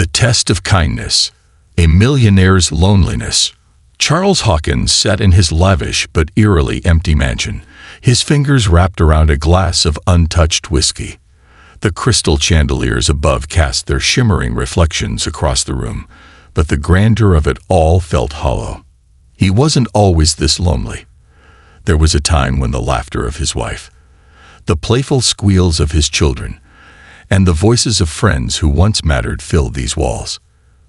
The Test of Kindness, A Millionaire's Loneliness. Charles Hawkins sat in his lavish but eerily empty mansion, his fingers wrapped around a glass of untouched whiskey. The crystal chandeliers above cast their shimmering reflections across the room, but the grandeur of it all felt hollow. He wasn't always this lonely. There was a time when the laughter of his wife, the playful squeals of his children, and the voices of friends who once mattered filled these walls.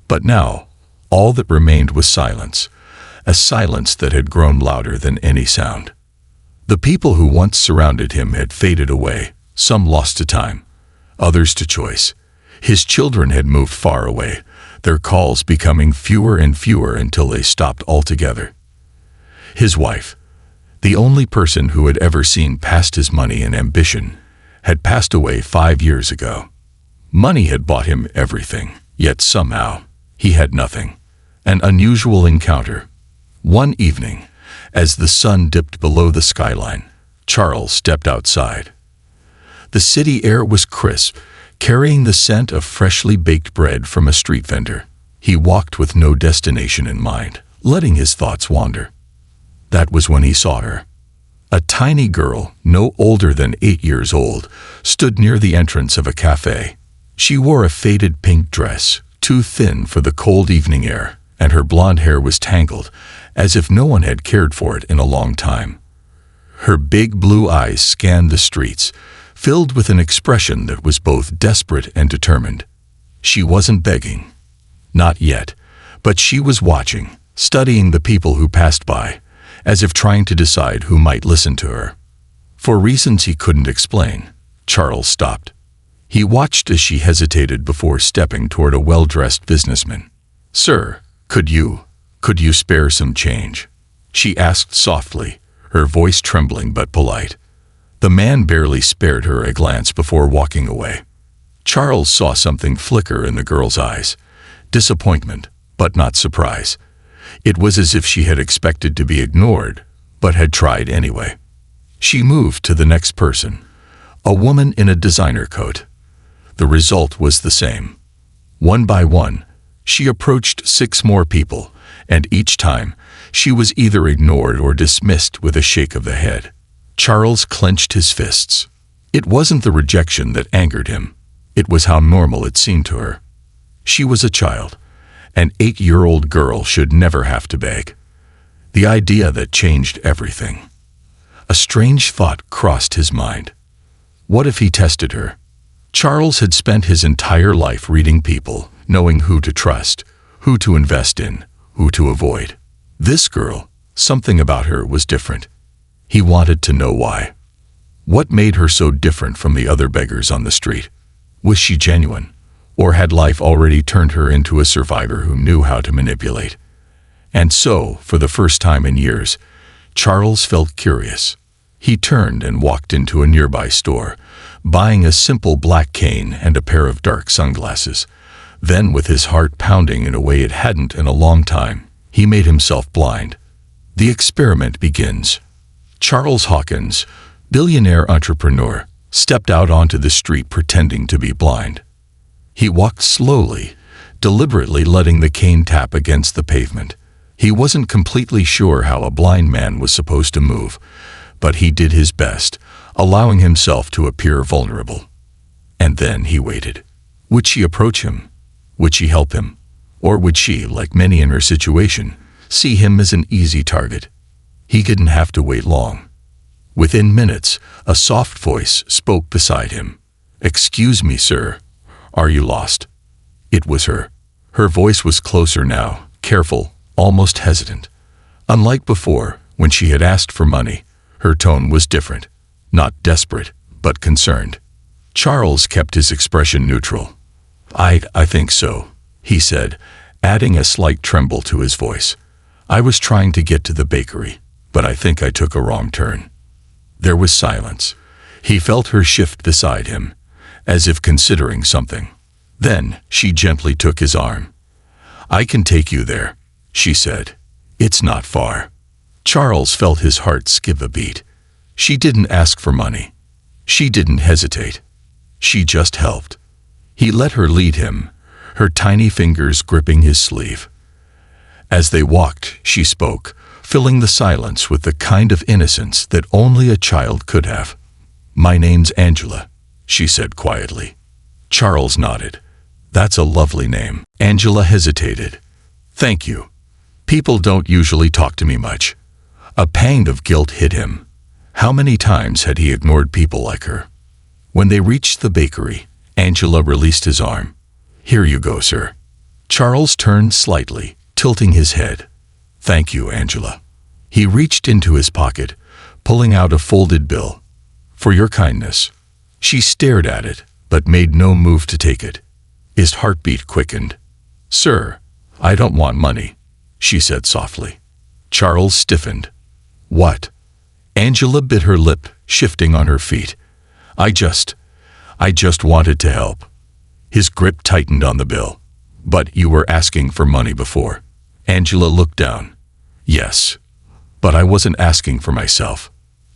But now, all that remained was silence, a silence that had grown louder than any sound. The people who once surrounded him had faded away, some lost to time, others to choice. His children had moved far away, their calls becoming fewer and fewer until they stopped altogether. His wife, the only person who had ever seen past his money and ambition, had passed away 5 years ago. Money had bought him everything, yet somehow he had nothing. An unusual encounter. One evening, as the sun dipped below the skyline, Charles stepped outside. The city air was crisp, carrying the scent of freshly baked bread from a street vendor. He walked with no destination in mind, letting his thoughts wander. That was when he saw her. A tiny girl, no older than 8 years old, stood near the entrance of a cafe. She wore a faded pink dress, too thin for the cold evening air, and her blonde hair was tangled, as if no one had cared for it in a long time. Her big blue eyes scanned the streets, filled with an expression that was both desperate and determined. She wasn't begging. Not yet, but she was watching, studying the people who passed by, as if trying to decide who might listen to her. For reasons he couldn't explain, Charles stopped. He watched as she hesitated before stepping toward a well-dressed businessman. "Sir, could you spare some change?" she asked softly, her voice trembling but polite. The man barely spared her a glance before walking away. Charles saw something flicker in the girl's eyes. Disappointment, but not surprise. It was as if she had expected to be ignored, but had tried anyway. She moved to the next person, a woman in a designer coat. The result was the same. One by one, she approached 6 more people, and each time, she was either ignored or dismissed with a shake of the head. Charles clenched his fists. It wasn't the rejection that angered him. It was how normal it seemed to her. She was a child. An 8-year-old girl should never have to beg. The idea that changed everything. A strange thought crossed his mind. What if he tested her? Charles had spent his entire life reading people, knowing who to trust, who to invest in, who to avoid. This girl, something about her was different. He wanted to know why. What made her so different from the other beggars on the street? Was she genuine? Or had life already turned her into a survivor who knew how to manipulate? And so, for the first time in years, Charles felt curious. He turned and walked into a nearby store, buying a simple black cane and a pair of dark sunglasses. Then, with his heart pounding in a way it hadn't in a long time, he made himself blind. The experiment begins. Charles Hawkins, billionaire entrepreneur, stepped out onto the street pretending to be blind. He walked slowly, deliberately letting the cane tap against the pavement. He wasn't completely sure how a blind man was supposed to move, but he did his best, allowing himself to appear vulnerable. And then he waited. Would she approach him? Would she help him? Or would she, like many in her situation, see him as an easy target? He didn't have to wait long. Within minutes, a soft voice spoke beside him. "Excuse me, sir. Are you lost?" It was her. Her voice was closer now, careful, almost hesitant. Unlike before, when she had asked for money, her tone was different. Not desperate, but concerned. Charles kept his expression neutral. I think so," he said, adding a slight tremble to his voice. "I was trying to get to the bakery, but I think I took a wrong turn." There was silence. He felt her shift beside him, as if considering something. Then she gently took his arm. "I can take you there," she said. "It's not far." Charles felt his heart skip a beat. She didn't ask for money. She didn't hesitate. She just helped. He let her lead him, her tiny fingers gripping his sleeve. As they walked, she spoke, filling the silence with the kind of innocence that only a child could have. "My name's Angela," she said quietly. Charles nodded. "That's a lovely name." Angela hesitated. "Thank you. People don't usually talk to me much." A pang of guilt hit him. How many times had he ignored people like her? When they reached the bakery, Angela released his arm. "Here you go, sir." Charles turned slightly, tilting his head. "Thank you, Angela." He reached into his pocket, pulling out a folded bill. "For your kindness." She stared at it, but made no move to take it. His heartbeat quickened. "Sir, I don't want money," she said softly. Charles stiffened. "What?" Angela bit her lip, shifting on her feet. I just wanted to help." His grip tightened on the bill. "But you were asking for money before." Angela looked down. "Yes, but I wasn't asking for myself."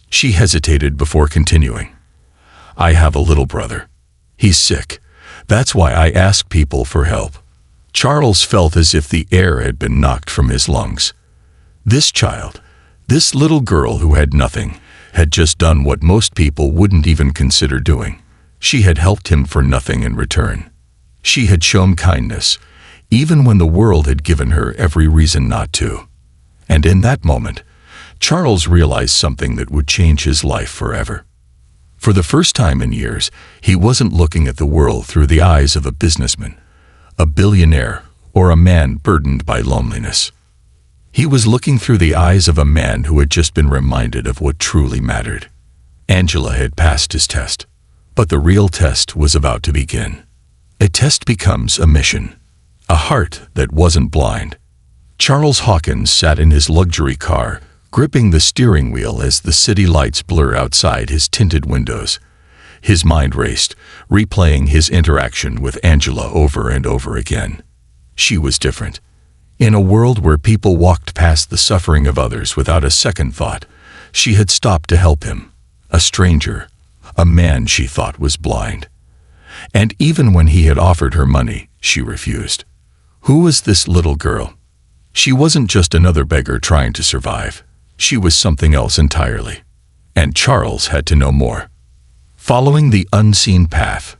She hesitated before continuing. "I have a little brother. He's sick. That's why I ask people for help." Charles felt as if the air had been knocked from his lungs. This child, this little girl who had nothing, had just done what most people wouldn't even consider doing. She had helped him for nothing in return. She had shown kindness, even when the world had given her every reason not to. And in that moment, Charles realized something that would change his life forever. For the first time in years, he wasn't looking at the world through the eyes of a businessman, a billionaire, or a man burdened by loneliness. He was looking through the eyes of a man who had just been reminded of what truly mattered. Angela had passed his test, but the real test was about to begin. A test becomes a mission, a heart that wasn't blind. Charles Hawkins sat in his luxury car, gripping the steering wheel as the city lights blur outside his tinted windows. His mind raced, replaying his interaction with Angela over and over again. She was different. In a world where people walked past the suffering of others without a second thought, she had stopped to help him, a stranger, a man she thought was blind. And even when he had offered her money, she refused. Who was this little girl? She wasn't just another beggar trying to survive. She was something else entirely. And Charles had to know more. Following the unseen path.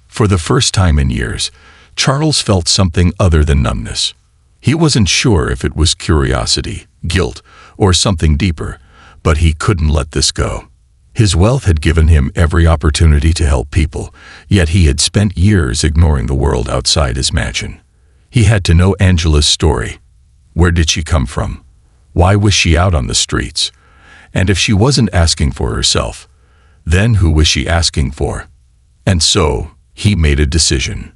For the first time in years, Charles felt something other than numbness. He wasn't sure if it was curiosity, guilt, or something deeper, but he couldn't let this go. His wealth had given him every opportunity to help people, yet he had spent years ignoring the world outside his mansion. He had to know Angela's story. Where did she come from? Why was she out on the streets? And if she wasn't asking for herself, then who was she asking for? And so, he made a decision.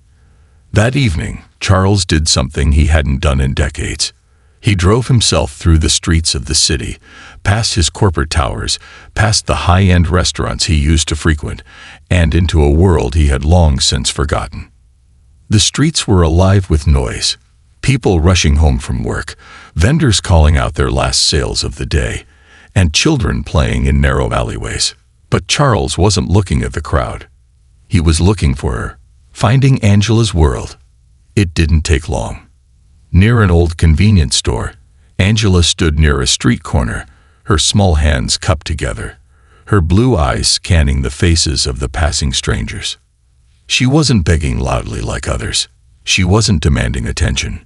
That evening, Charles did something he hadn't done in decades. He drove himself through the streets of the city, past his corporate towers, past the high-end restaurants he used to frequent, and into a world he had long since forgotten. The streets were alive with noise, people rushing home from work, vendors calling out their last sales of the day, and children playing in narrow alleyways. But Charles wasn't looking at the crowd. He was looking for her, finding Angela's world. It didn't take long. Near an old convenience store, Angela stood near a street corner, her small hands cupped together, her blue eyes scanning the faces of the passing strangers. She wasn't begging loudly like others. She wasn't demanding attention.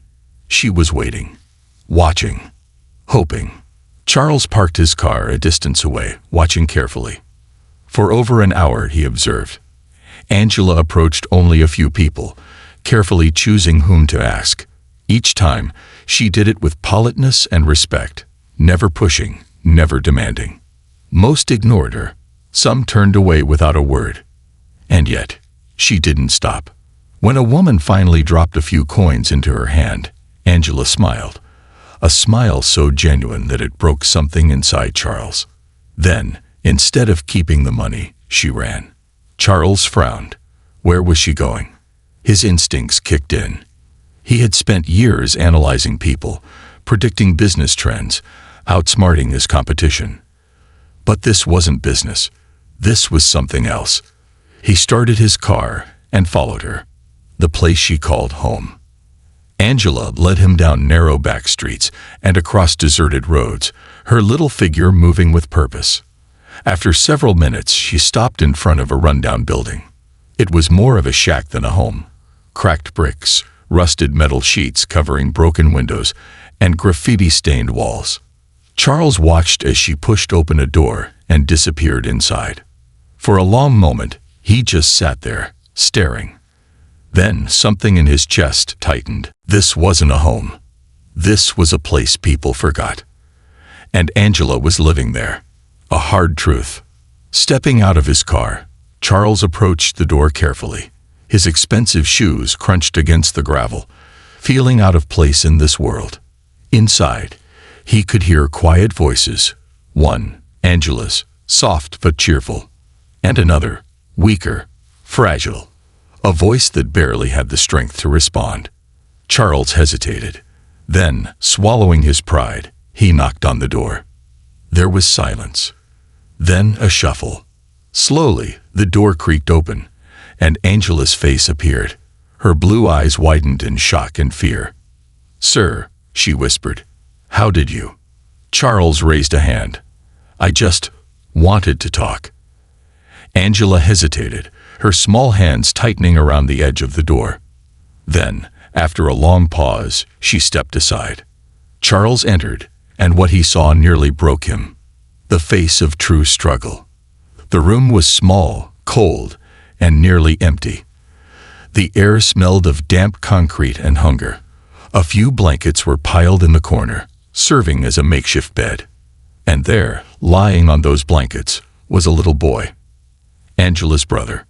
She was waiting, watching, hoping. Charles parked his car a distance away, watching carefully. For over an hour, he observed. Angela approached only a few people, carefully choosing whom to ask. Each time, she did it with politeness and respect, never pushing, never demanding. Most ignored her. Some turned away without a word. And yet, she didn't stop. When a woman finally dropped a few coins into her hand, Angela smiled. A smile so genuine that it broke something inside Charles. Then, instead of keeping the money, she ran. Charles frowned. Where was she going? His instincts kicked in. He had spent years analyzing people, predicting business trends, outsmarting his competition. But this wasn't business. This was something else. He started his car and followed her. the place she called home. Angela led him down narrow back streets and across deserted roads, her little figure moving with purpose. After several minutes, she stopped in front of a rundown building. It was more of a shack than a home. Cracked bricks, rusted metal sheets covering broken windows, and graffiti-stained walls. Charles watched as she pushed open a door and disappeared inside. For a long moment, he just sat there, staring. Then something in his chest tightened. This wasn't a home. This was a place people forgot. And Angela was living there. A hard truth. Stepping out of his car, Charles approached the door carefully. His expensive shoes crunched against the gravel, feeling out of place in this world. Inside, he could hear quiet voices. One, Angela's, soft but cheerful. And another, weaker, fragile. A voice that barely had the strength to respond. Charles hesitated. Then, swallowing his pride, he knocked on the door. There was silence. Then a shuffle. Slowly, the door creaked open, and Angela's face appeared. Her blue eyes widened in shock and fear. "Sir," she whispered, "how did you?" Charles raised a hand. "I just wanted to talk." Angela hesitated, her small hands tightening around the edge of the door. Then, after a long pause, she stepped aside. Charles entered, and what he saw nearly broke him. The face of true struggle. The room was small, cold, and nearly empty. The air smelled of damp concrete and hunger. A few blankets were piled in the corner, serving as a makeshift bed. And there, lying on those blankets, was a little boy. Angela's brother.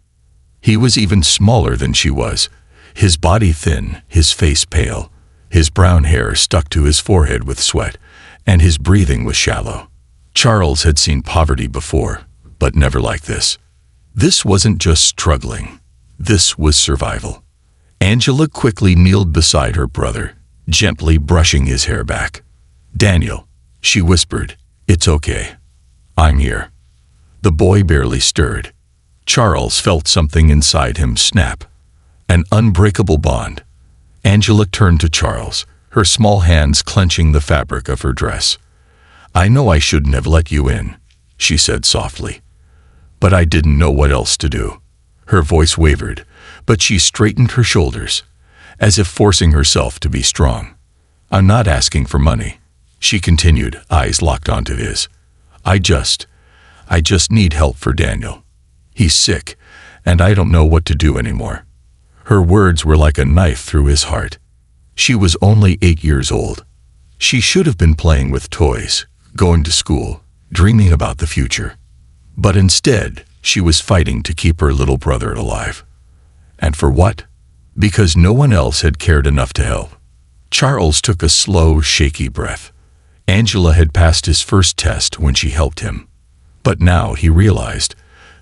He was even smaller than she was, his body thin, his face pale, his brown hair stuck to his forehead with sweat, and his breathing was shallow. Charles had seen poverty before, but never like this. This wasn't just struggling. This was survival. Angela quickly kneeled beside her brother, gently brushing his hair back. "Daniel," she whispered, "it's okay. I'm here." The boy barely stirred. Charles felt something inside him snap. An unbreakable bond. Angela turned to Charles, her small hands clenching the fabric of her dress. "I know I shouldn't have let you in," she said softly. "But I didn't know what else to do." Her voice wavered, but she straightened her shoulders, as if forcing herself to be strong. "I'm not asking for money," she continued, eyes locked onto his. I just need help for Daniel. He's sick, and I don't know what to do anymore." Her words were like a knife through his heart. She was only 8 years old. She should have been playing with toys, going to school, dreaming about the future. But instead, she was fighting to keep her little brother alive. And for what? Because no one else had cared enough to help. Charles took a slow, shaky breath. Angela had passed his first test when she helped him. But now he realized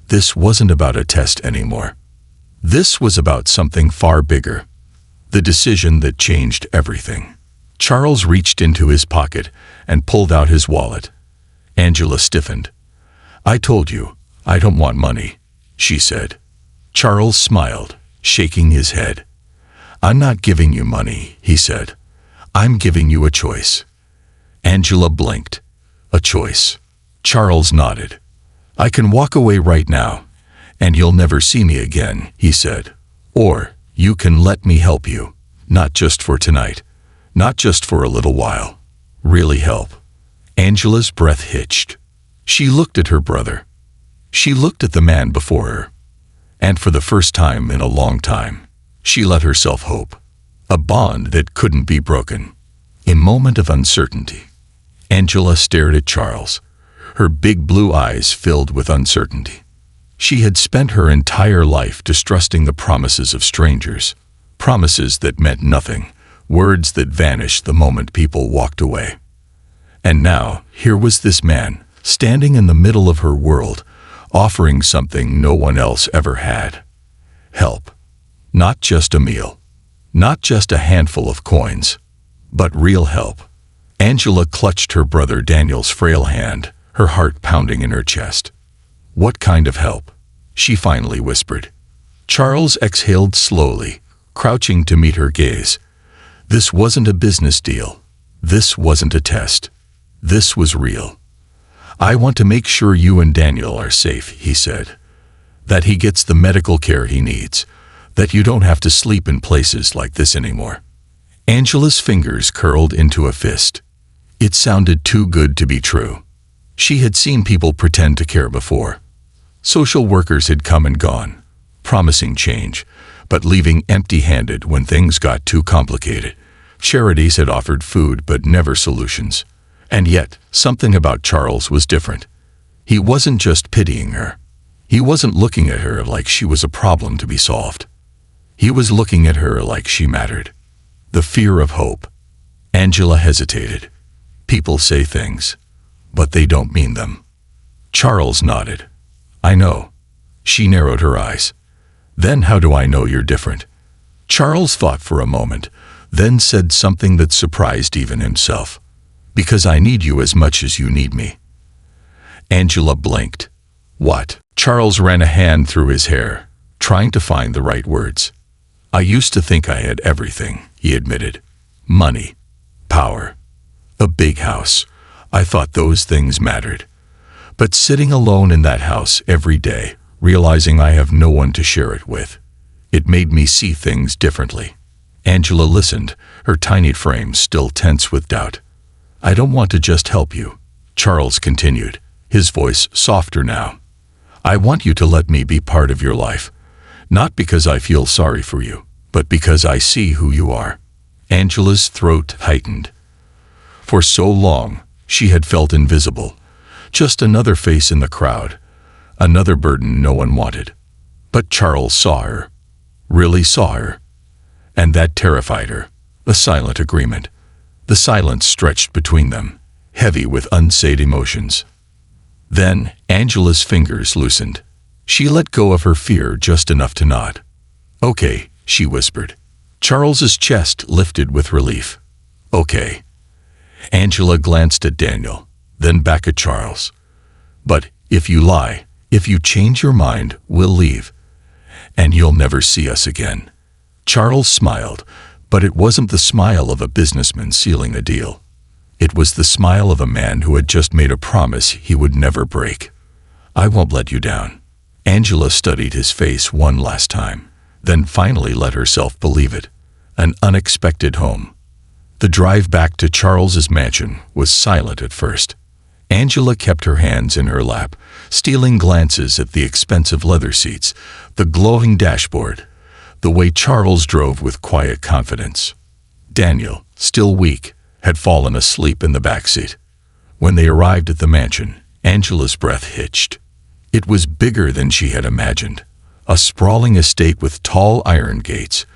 this wasn't about a test anymore. This was about something far bigger. The decision that changed everything. Charles reached into his pocket and pulled out his wallet. Angela stiffened. "I told you, I don't want money," she said. Charles smiled, shaking his head. "I'm not giving you money," he said. "I'm giving you a choice." Angela blinked. "A choice." Charles nodded. "I can walk away right now, and you'll never see me again," he said. "Or you can let me help you, not just for tonight, not just for a little while. Really help." Angela's breath hitched. She looked at her brother. She looked at the man before her. And for the first time in a long time, she let herself hope. A bond that couldn't be broken. A moment of uncertainty. Angela stared at Charles, her big blue eyes filled with uncertainty. She had spent her entire life distrusting the promises of strangers, promises that meant nothing, words that vanished the moment people walked away. And now, here was this man, standing in the middle of her world, offering something no one else ever had. Help. Not just a meal. Not just a handful of coins. But real help. Angela clutched her brother Daniel's frail hand, her heart pounding in her chest. "What kind of help?" she finally whispered. Charles exhaled slowly, crouching to meet her gaze. This wasn't a business deal. This wasn't a test. This was real. "I want to make sure you and Daniel are safe," he said. "That he gets the medical care he needs. That you don't have to sleep in places like this anymore." Angela's fingers curled into a fist. It sounded too good to be true. She had seen people pretend to care before. Social workers had come and gone, promising change, but leaving empty-handed when things got too complicated. Charities had offered food but never solutions. And yet, something about Charles was different. He wasn't just pitying her. He wasn't looking at her like she was a problem to be solved. He was looking at her like she mattered. The fear of hope. Angela hesitated. People say things, but they don't mean them. Charles nodded. "I know." She narrowed her eyes. "Then how do I know you're different?" Charles thought for a moment, then said something that surprised even himself. "Because I need you as much as you need me." Angela blinked. "What?" Charles ran a hand through his hair, trying to find the right words. "I used to think I had everything," he admitted. "Money, power, a big house. I thought those things mattered. But sitting alone in that house every day, realizing I have no one to share it with, it made me see things differently." Angela listened, her tiny frame still tense with doubt. "I don't want to just help you," Charles continued, his voice softer now. "I want you to let me be part of your life. Not because I feel sorry for you, but because I see who you are." Angela's throat tightened. For so long, she had felt invisible. Just another face in the crowd. Another burden no one wanted. But Charles saw her. Really saw her. And that terrified her. A silent agreement. The silence stretched between them, heavy with unsaid emotions. Then, Angela's fingers loosened. She let go of her fear just enough to nod. "Okay," she whispered. Charles's chest lifted with relief. "Okay." Angela glanced at Daniel, then back at Charles. "But if you lie, if you change your mind, we'll leave. And you'll never see us again." Charles smiled, but it wasn't the smile of a businessman sealing a deal. It was the smile of a man who had just made a promise he would never break. "I won't let you down." Angela studied his face one last time, then finally let herself believe it. An unexpected home. The drive back to Charles's mansion was silent at first. Angela kept her hands in her lap, stealing glances at the expensive leather seats, the glowing dashboard, the way Charles drove with quiet confidence. Daniel, still weak, had fallen asleep in the backseat. When they arrived at the mansion, Angela's breath hitched. It was bigger than she had imagined. A sprawling estate with tall iron gates,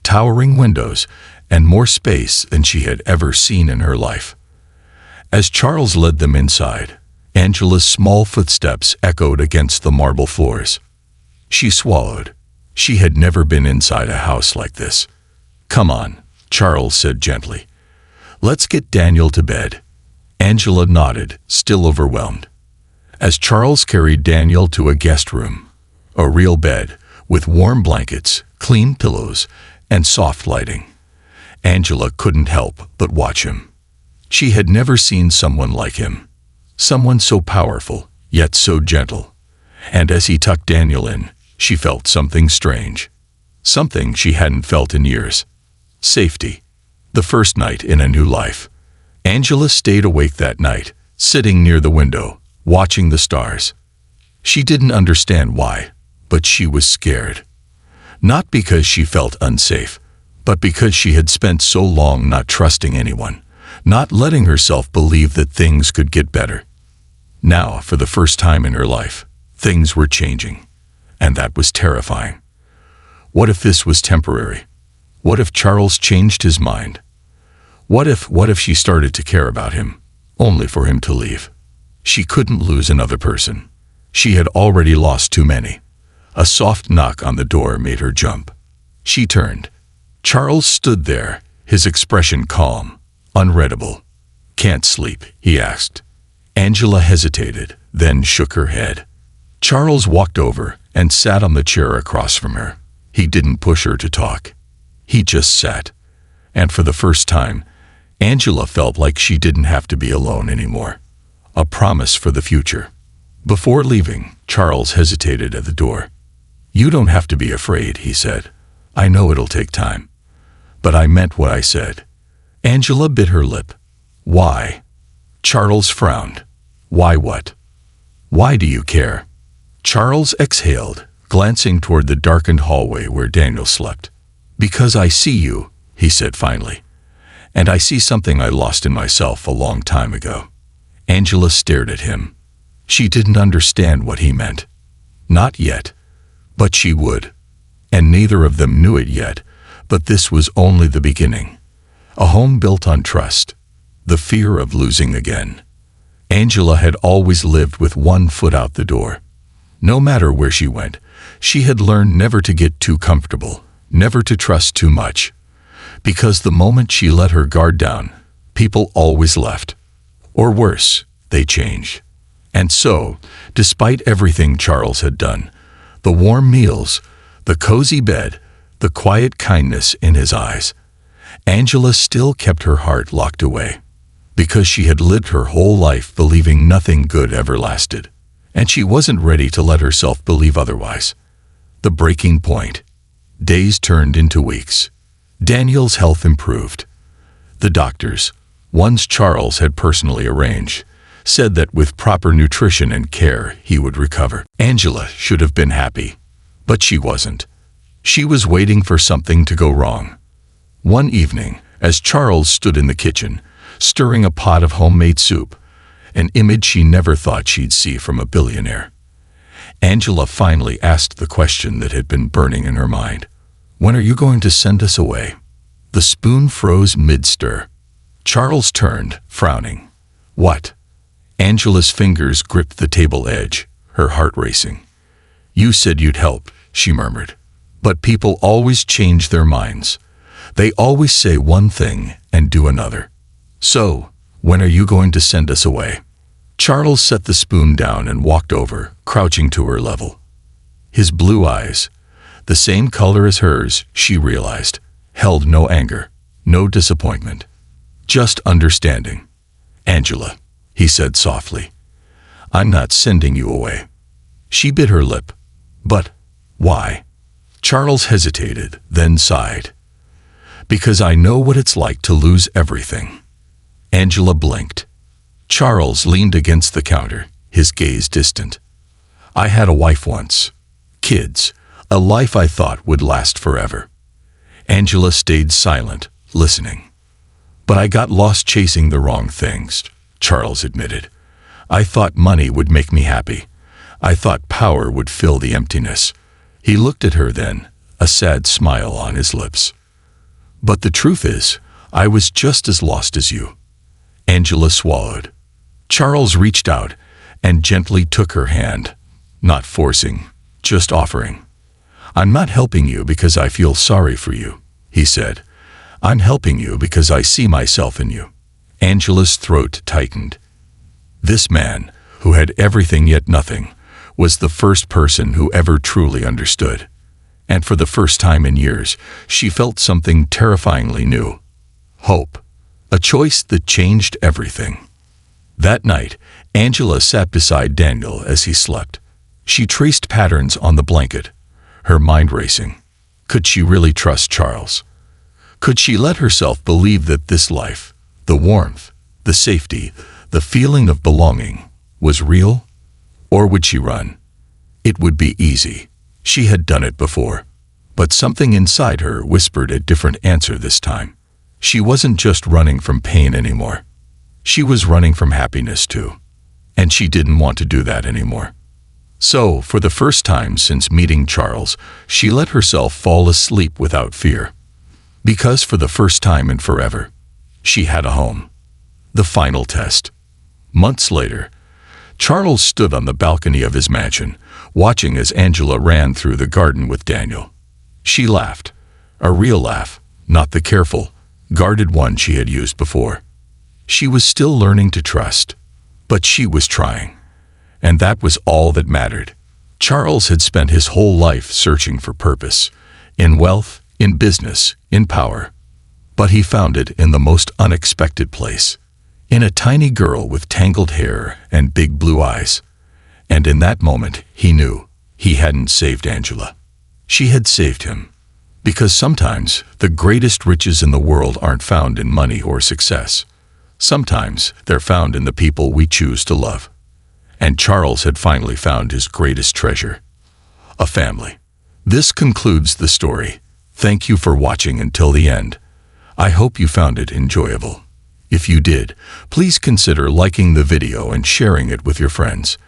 towering windows, and more space than she had ever seen in her life. As Charles led them inside, Angela's small footsteps echoed against the marble floors. She swallowed. She had never been inside a house like this. "Come on," Charles said gently. "Let's get Daniel to bed." Angela nodded, still overwhelmed. As Charles carried Daniel to a guest room, a real bed with warm blankets, clean pillows, and soft lighting, Angela couldn't help but watch him. She had never seen someone like him. Someone so powerful, yet so gentle. And as he tucked Daniel in, she felt something strange. Something she hadn't felt in years. Safety. The first night in a new life. Angela stayed awake that night, sitting near the window, watching the stars. She didn't understand why, but she was scared. Not because she felt unsafe, but because she had spent so long not trusting anyone, not letting herself believe that things could get better. Now, for the first time in her life, things were changing, and that was terrifying. What if this was temporary? What if Charles changed his mind? What if she started to care about him, only for him to leave? She couldn't lose another person. She had already lost too many. A soft knock on the door made her jump. She turned. Charles stood there, his expression calm, unreadable. "Can't sleep?" he asked. Angela hesitated, then shook her head. Charles walked over and sat on the chair across from her. He didn't push her to talk. He just sat. And for the first time, Angela felt like she didn't have to be alone anymore. A promise for the future. Before leaving, Charles hesitated at the door. "You don't have to be afraid," he said. "I know it'll take time. But I meant what I said." Angela bit her lip. "Why?" Charles frowned. "Why what? Why do you care?" Charles exhaled, glancing toward the darkened hallway where Daniel slept. "Because I see you," he said finally. "And I see something I lost in myself a long time ago." Angela stared at him. She didn't understand what he meant. Not yet. But she would. And neither of them knew it yet, but this was only the beginning. A home built on trust. The fear of losing again. Angela had always lived with one foot out the door. No matter where she went, she had learned never to get too comfortable, never to trust too much. Because the moment she let her guard down, people always left. Or worse, they changed. And so, despite everything Charles had done, the warm meals, the cozy bed, the quiet kindness in his eyes, Angela still kept her heart locked away. Because she had lived her whole life believing nothing good ever lasted. And she wasn't ready to let herself believe otherwise. The breaking point. Days turned into weeks. Daniel's health improved. The doctors, ones Charles had personally arranged, said that with proper nutrition and care he would recover. Angela should have been happy, but she wasn't. She was waiting for something to go wrong. One evening, as Charles stood in the kitchen, stirring a pot of homemade soup, an image she never thought she'd see from a billionaire, Angela finally asked the question that had been burning in her mind. "When are you going to send us away?" The spoon froze mid-stir. Charles turned, frowning. "What?" Angela's fingers gripped the table edge, her heart racing. "You said you'd help," she murmured. "But people always change their minds. They always say one thing and do another. So, when are you going to send us away?" Charles set the spoon down and walked over, crouching to her level. His blue eyes, the same color as hers, she realized, held no anger, no disappointment. Just understanding. "Angela," he said softly, "I'm not sending you away." She bit her lip. "But why?" Charles hesitated, then sighed. "Because I know what it's like to lose everything." Angela blinked. Charles leaned against the counter, his gaze distant. "I had a wife once. Kids. A life I thought would last forever." Angela stayed silent, listening. "But I got lost chasing the wrong things," Charles admitted. "I thought money would make me happy. I thought power would fill the emptiness." He looked at her then, a sad smile on his lips. "But the truth is, I was just as lost as you." Angela swallowed. Charles reached out and gently took her hand, not forcing, just offering. "I'm not helping you because I feel sorry for you," he said. "I'm helping you because I see myself in you." Angela's throat tightened. This man, who had everything yet nothing, was the first person who ever truly understood. And for the first time in years, she felt something terrifyingly new. Hope. A choice that changed everything. That night, Angela sat beside Daniel as he slept. She traced patterns on the blanket, her mind racing. Could she really trust Charles? Could she let herself believe that this life, the warmth, the safety, the feeling of belonging, was real? Or would she run? It would be easy. She had done it before. But something inside her whispered a different answer this time. She wasn't just running from pain anymore. She was running from happiness too. And she didn't want to do that anymore. So, for the first time since meeting Charles, she let herself fall asleep without fear. Because for the first time in forever, she had a home. The final test. Months later, Charles stood on the balcony of his mansion, watching as Angela ran through the garden with Daniel. She laughed. A real laugh, not the careful, guarded one she had used before. She was still learning to trust, but she was trying. And that was all that mattered. Charles had spent his whole life searching for purpose, in wealth, in business, in power. But he found it in the most unexpected place, in a tiny girl with tangled hair and big blue eyes. And in that moment, he knew he hadn't saved Angela. She had saved him. Because sometimes the greatest riches in the world aren't found in money or success. Sometimes they're found in the people we choose to love. And Charles had finally found his greatest treasure: a family. This concludes the story. Thank you for watching until the end. I hope you found it enjoyable. If you did, please consider liking the video and sharing it with your friends.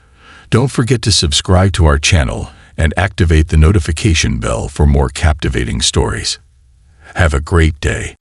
Don't forget to subscribe to our channel and activate the notification bell for more captivating stories. Have a great day.